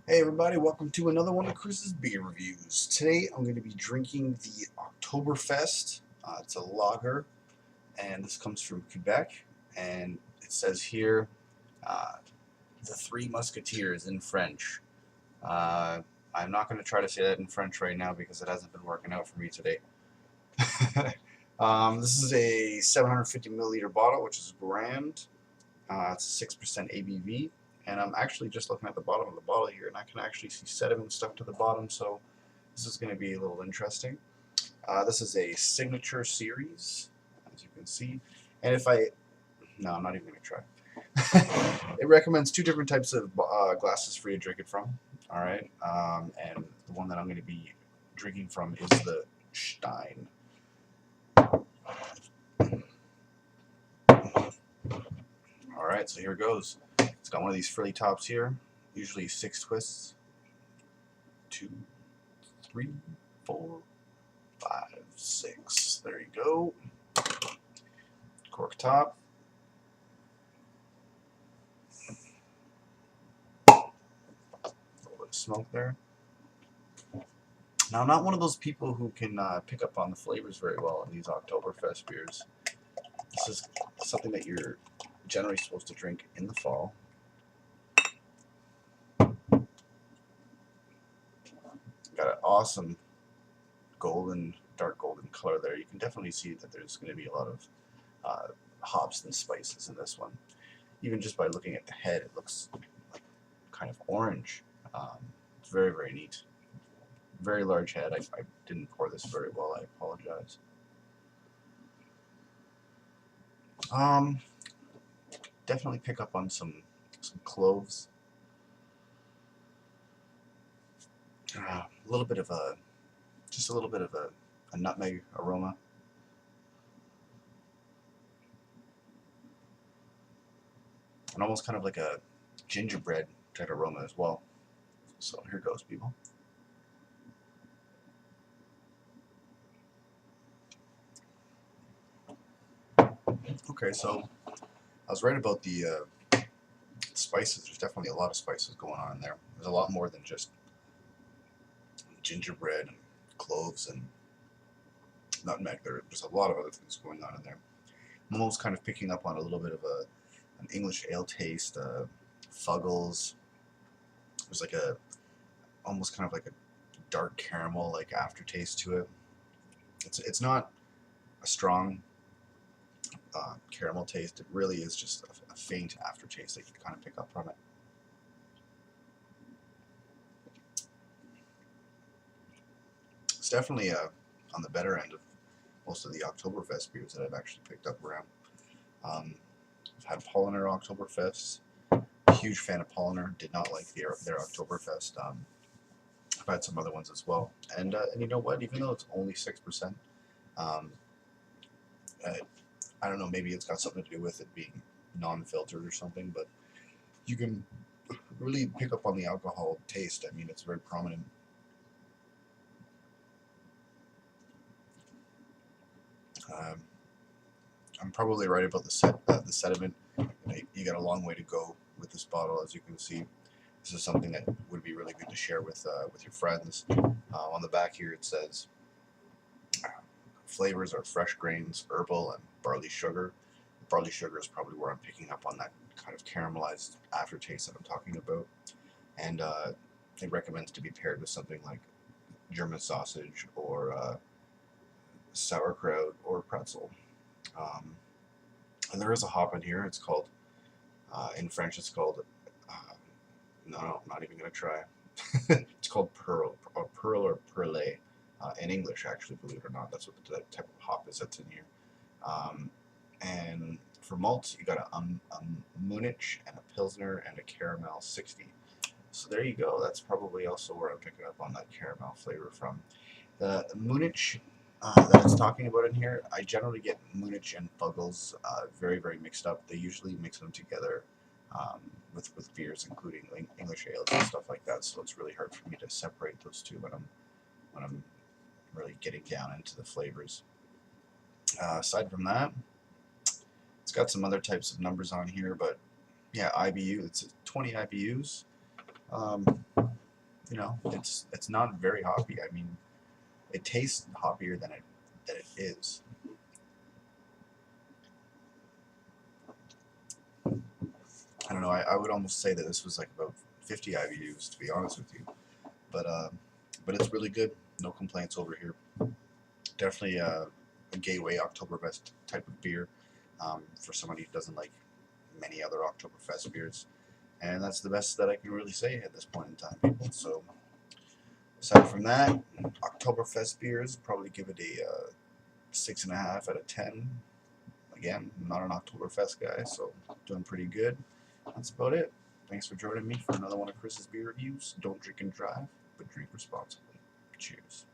Hey everybody, welcome to another one of Chris's beer reviews. Today I'm going to be drinking the Oktoberfest. It's a lager, and this comes from Quebec, and it says here, uh, the Three Musketeers in French. Uh, I'm not going to try to say that in French right now because it hasn't been working out for me today. This is a 750 milliliter bottle, which is grand. It's 6% ABV, and I'm actually just looking at the bottom of the bottle here, and I can actually see sediment stuck to the bottom, so this is going to be a little interesting. This is a signature series, as you can see, and no, I'm not even going to try. It recommends two different types of glasses for you to drink it from, alright, and the one that I'm going to be drinking from is the Stein. Alright, so here it goes. It's got one of these frilly tops here, usually 6 twists. 2, 3, 4, 5, 6. There you go. Cork top. A little bit of smoke there. Now, I'm not one of those people who can pick up on the flavors very well in these Oktoberfest beers. This is something that you're generally supposed to drink in the fall. Got an awesome dark golden color there. You can definitely see that there's going to be a lot of hops and spices in this one. Even just by looking at the head, it looks like kind of orange. It's very, very neat. Very large head. I didn't pour this very well. I apologize. Definitely pick up on some cloves. A little bit of just a little bit of a nutmeg aroma. And almost kind of like a gingerbread type aroma as well. So here goes, people. Okay, so I was right about the spices. There's definitely a lot of spices going on in there. There's a lot more than just gingerbread and cloves and nutmeg. There's a lot of other things going on in there. I'm almost kind of picking up on a little bit of an English ale taste, fuggles. There's like almost kind of like a dark caramel like aftertaste to it. It's not a strong caramel taste. It really is just a faint aftertaste that you can kind of pick up from it. It's definitely on the better end of most of the Oktoberfest beers that I've actually picked up around. I've had Polliner Oktoberfest. Huge fan of Polliner. Did not like their Oktoberfest. I've had some other ones as well. And you know what? Even though it's only 6%, I don't know, maybe it's got something to do with it being non-filtered or something, but you can really pick up on the alcohol taste. I mean, it's very prominent. I'm probably right about the sediment. You got a long way to go with this bottle, as you can see. This is something that would be really good to share with your friends. On the back here, it says flavors are fresh grains, herbal, and barley sugar. Barley sugar is probably where I'm picking up on that kind of caramelized aftertaste that I'm talking about. And it recommends to be paired with something like German sausage or sauerkraut or pretzel. And there is a hop in here. It's called, in French, it's called, no, I'm not even going to try. It's called Pearl or Perle. In English, actually, believe it or not, that's what the type of hop is that's in here. And for malts, you got a Munich and a Pilsner and a Caramel 60. So there you go. That's probably also where I'm picking up on that caramel flavor from. The Munich that it's talking about in here, I generally get Munich and Fuggles very, very mixed up. They usually mix them together with beers, including English ales and stuff like that. So it's really hard for me to separate those two when I'm really getting down into the flavors. Aside from that, it's got some other types of numbers on here, but yeah, IBU. It's 20 IBUs. you know, it's not very hoppy. I mean, it tastes hoppier than it is. I don't know. I would almost say that this was like about 50 IBUs, to be honest with you. But it's really good. No complaints over here. Definitely a gateway Oktoberfest type of beer for somebody who doesn't like many other Oktoberfest beers. And that's the best that I can really say at this point in time, people. So aside from that, Oktoberfest beers, probably give it a 6.5 out of 10. Again, I'm not an Oktoberfest guy, so doing pretty good. That's about it. Thanks for joining me for another one of Chris's beer reviews. Don't drink and drive, but drink responsibly. Cheers.